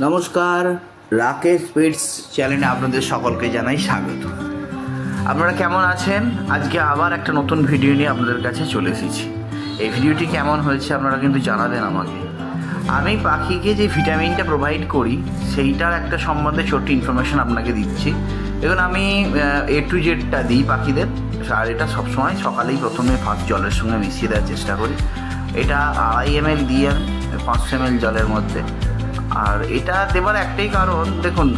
নমস্কার, রাকেশ পেটস চ্যানেলে আপনাদের সকলকে জানাই স্বাগত। আপনারা কেমন আছেন? আজকে আবার একটা নতুন ভিডিও নিয়ে আপনাদের কাছে চলে এসেছি। এই ভিডিওটি কেমন হয়েছে আপনারা কিন্তু জানাবেন আমাকে। আমি পাখিকে যে ভিটামিনটা প্রোভাইড করি সেইটার একটা সম্বন্ধে ছোট্ট ইনফরমেশান আপনাকে দিচ্ছি। দেখুন, আমি A to Z দিই পাখিদের, আর এটা সবসময় সকালেই প্রথমে ফার্স্ট জলের সঙ্গে মিশিয়ে দেওয়ার চেষ্টা করি। এটা 2.5 ml দিই আমি 500 ml জলের মধ্যে। আর এটা দেবার একটাই কারণ, দেখুন,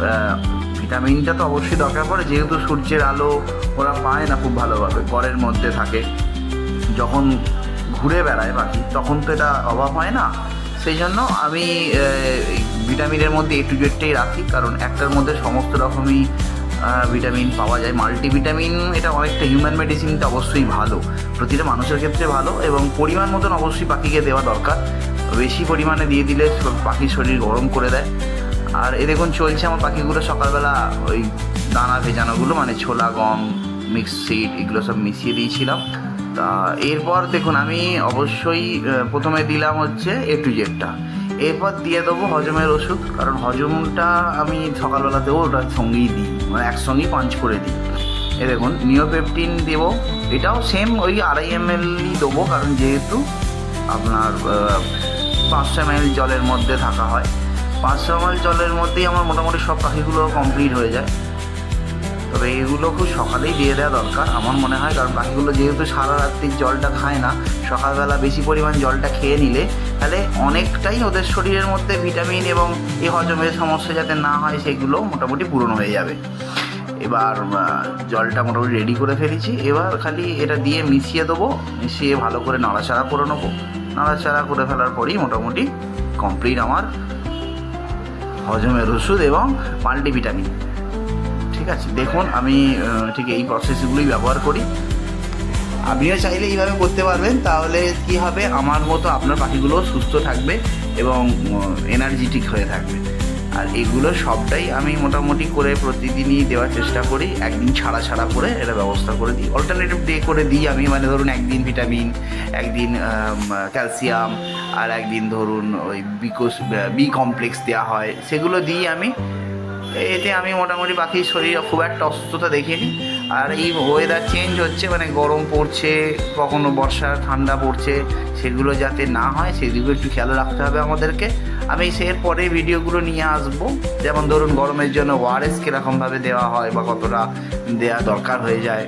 ভিটামিনটা তো অবশ্যই দরকার পড়ে, যেহেতু সূর্যের আলো ওরা পায় না খুব ভালোভাবে, ঘরের মধ্যে থাকে, যখন ঘুরে বেড়ায় পাখি তখন তো এটা অভাব হয় না। সেই জন্য আমি ভিটামিনের মধ্যে A to Z রাখি, কারণ একটার মধ্যে সমস্ত রকমই ভিটামিন পাওয়া যায়। মাল্টিভিটামিন এটা অনেকটা, হিউম্যান মেডিসিনটা অবশ্যই ভালো, প্রতিটা মানুষের ক্ষেত্রে ভালো, এবং পরিমাণ মতন অবশ্যই পাখিকে দেওয়া দরকার। বেশি পরিমাণে দিয়ে দিলে পাখির শরীর গরম করে দেয়। আর এ দেখুন, চলছে আমার পাখিগুলো সকালবেলা ওই দানা ভেজানোগুলো, মানে ছোলা, গম, মিক্স সিড, এগুলো সব মিশিয়ে দিয়েছিলাম। তা এরপর দেখুন, আমি অবশ্যই প্রথমে দিলাম হচ্ছে A to Z। এরপর দিয়ে দেবো হজমের ওষুধ, কারণ হজমটা আমি সকালবেলাতেও ওটার সঙ্গেই দিই, মানে একসঙ্গেই পাঞ্চ করে দিই। এ দেখুন, নিওপেপটিন দেবো, এটাও সেম ওই 2.5 ml দেবো, কারণ যেহেতু আপনার 500 ml জলের মধ্যে থাকা হয়। 500 ml জলের মধ্যেই আমার মোটামুটি সব পাখিগুলো কমপ্লিট হয়ে যায়। তবে এগুলো খুব সকালেই দিয়ে দেওয়া দরকার আমার মনে হয়, কারণ পাখিগুলো যেহেতু সারা রাত্রির জলটা খায় না, সকালবেলা বেশি পরিমাণ জলটা খেয়ে নিলে তাহলে অনেকটাই ওদের শরীরের মধ্যে ভিটামিন এবং এই হজমের সমস্যা যাতে না হয় সেগুলো মোটামুটি পূরণ হয়ে যাবে। এবার জলটা মোটামুটি রেডি করে ফেলেছি, এবার খালি এটা দিয়ে মিশিয়ে দেবো, মিশিয়ে ভালো করে নাড়াচাড়া করে নেবো। নাড়াচাড়া করে ফেলার পরেই মোটামুটি কমপ্লিট আমার হজমের ওষুধ এবং মাল্টিভিটামিন। ঠিক আছে, দেখুন আমি ঠিক এই প্রসেসগুলোই ব্যবহার করি। আপনিও চাইলে এইভাবে করতে পারবেন, তাহলে কী হবে, আমার মতো আপনার পাখিগুলো সুস্থ থাকবে এবং এনার্জেটিক হয়ে থাকবে। আর এগুলো সবটাই আমি মোটামুটি করে প্রতিদিনই দেওয়ার চেষ্টা করি, একদিন ছাড়া ছাড়া করে এটা ব্যবস্থা করে দিই, অল্টারনেটিভ ডে করে দিই আমি। মানে ধরুন একদিন ভিটামিন, একদিন ক্যালসিয়াম, আর একদিন ধরুন ওই বি কমপ্লেক্স দেওয়া হয়, সেগুলো দিই আমি। এতে আমি মোটামুটি পাখির শরীরে খুব একটা অসুস্থতা দেখিনি। আর এই ওয়েদার চেঞ্জ হচ্ছে, মানে গরম পড়ছে, কখনো বর্ষা ঠান্ডা পড়ছে, সেগুলো যাতে না হয় সেদিকেও একটু খেয়াল রাখতে হবে আমাদেরকে। আমি এরপরে ভিডিওগুলো নিয়ে আসবো, যেমন ধরুন গরমের জন্য ORS কীরকমভাবে দেওয়া হয় বা কতটা দেওয়া দরকার হয়ে যায়,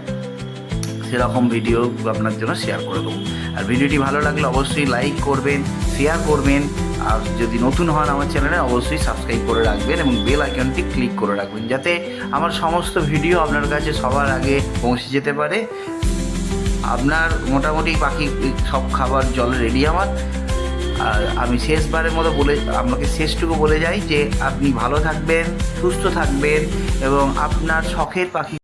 সেরকম ভিডিও আপনার জন্য শেয়ার করে দেবো। আর ভিডিওটি ভালো লাগলে অবশ্যই লাইক করবেন, শেয়ার করবেন, আর যদি নতুন হন আমার চ্যানেলে অবশ্যই সাবস্ক্রাইব করে রাখবেন এবং বেল আইকনটি ক্লিক করে রাখবেন, যাতে আমার সমস্ত ভিডিও আপনার কাছে সবার আগে পৌঁছে যেতে পারে। আপনার মোটামুটি পাখি সব খাবার জল রেডি আমার। আর আমি শেষবারের মতো আপনাকে শেষটুকু বলে যাই যে আপনি ভালো থাকবেন, সুস্থ থাকবেন এবং আপনার শখের পাখি